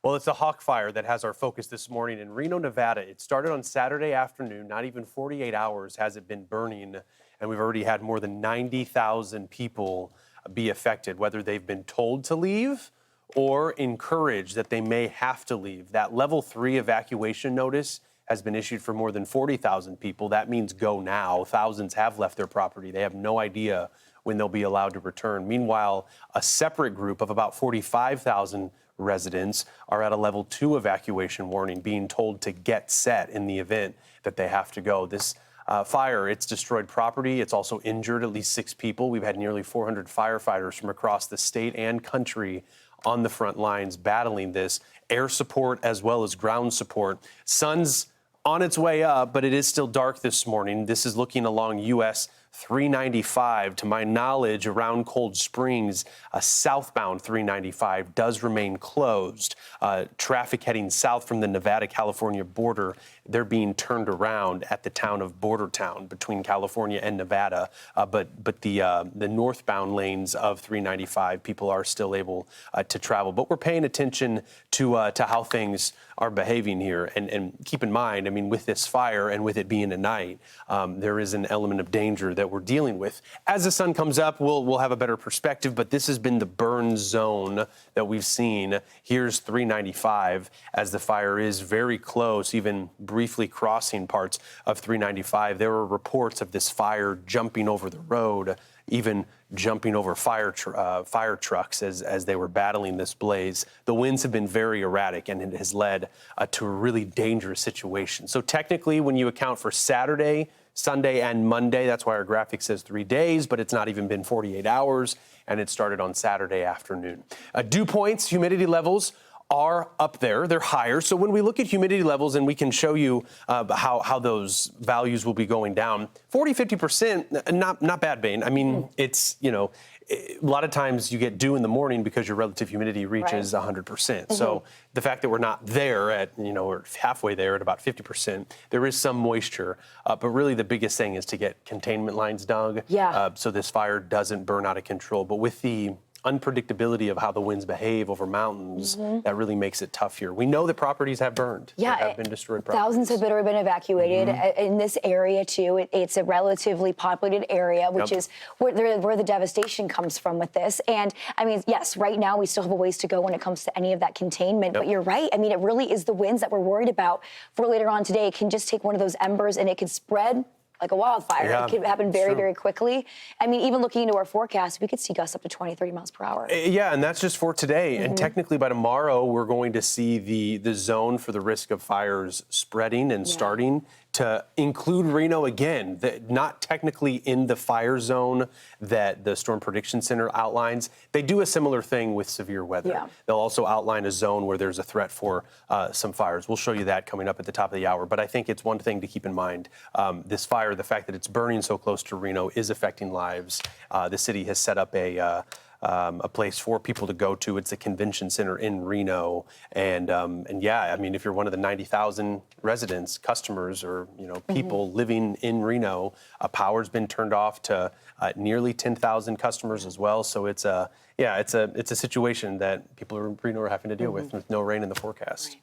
Well, it's a hawk fire that has our focus this morning in Reno, Nevada. It started on Saturday afternoon. Not even 48 hours has it been burning, and we've already had more than 90,000 people be affected, whether they've been told to leave or encouraged that they may have to leave. That level 3 evacuation notice has been issued for more than 40,000 people. That means go now. Thousands have left their property. They have no idea when they'll be allowed to return. Meanwhile, a separate group of about 45,000 residents are at a level 2 evacuation warning, being told to get set in the event that they have to go. This fire, it's destroyed property. It's also injured at least 6 people. We've had nearly 400 firefighters from across the state and country on the front lines battling this. Air support as well as ground support. Sun's on its way up, but it is still dark this morning. This is looking along US 395. To my knowledge, around Cold Springs, a southbound 395 does remain closed. Traffic heading south from the Nevada-California border, they're being turned around at the town of Bordertown between California and Nevada. But the northbound lanes of 395, people are still able to travel. But we're paying attention to how things are behaving here. And keep in mind, I mean, with this fire and with it being at night, there is an element of danger that we're dealing with. As the sun comes up, we'll have a better perspective, but this has been the burn zone that we've seen. Here's 395 as the fire is very close, even briefly crossing parts of 395. There were reports of this fire jumping over the road, even jumping over fire trucks as they were battling this blaze. The winds have been very erratic, and it has led to a really dangerous situation. So technically, when you account for Saturday, Sunday, and Monday, that's why our graphic says 3 days, but it's not even been 48 hours, and it started on Saturday afternoon. Dew points, humidity levels are up there. They're higher. So when we look at humidity levels, and we can show you how those values will be going down, 40, 50%, not bad, Bane. I mean, it's, a lot of times you get dew in the morning because your relative humidity reaches 100%. So the fact that we're not there at, we're halfway there at about 50%, there is some moisture. But really the biggest thing is to get containment lines dug so this fire doesn't burn out of control. But with the unpredictability of how the winds behave over mountains, that really makes it tough here. We know that properties have burned. Yeah, there have been destroyed properties. Thousands have been evacuated in this area too. It's a relatively populated area, which is where the devastation comes from with this. And I mean, yes, right now we still have a ways to go when it comes to any of that containment. But you're right. I mean, it really is the winds that we're worried about for later on today. It can just take one of those embers and it can spread like a wildfire. It could happen very, very quickly. I mean, even looking into our forecast, we could see gusts up to 20, 30 miles per hour. Yeah, and that's just for today. And technically by tomorrow, we're going to see the zone for the risk of fires spreading and starting to include Reno again, not technically in the fire zone that the Storm Prediction Center outlines. They do a similar thing with severe weather. They'll also outline a zone where there's a threat for some fires. We'll show you that coming up at the top of the hour. But I think it's one thing to keep in mind. This fire, the fact that it's burning so close to Reno, is affecting lives. The city has set up a place for people to go to. It's a convention center in Reno. And yeah, I mean, if you're one of the 90,000 residents, customers, or, people living in Reno, power's been turned off to nearly 10,000 customers as well. So it's a situation that people in Reno are having to deal with no rain in the forecast.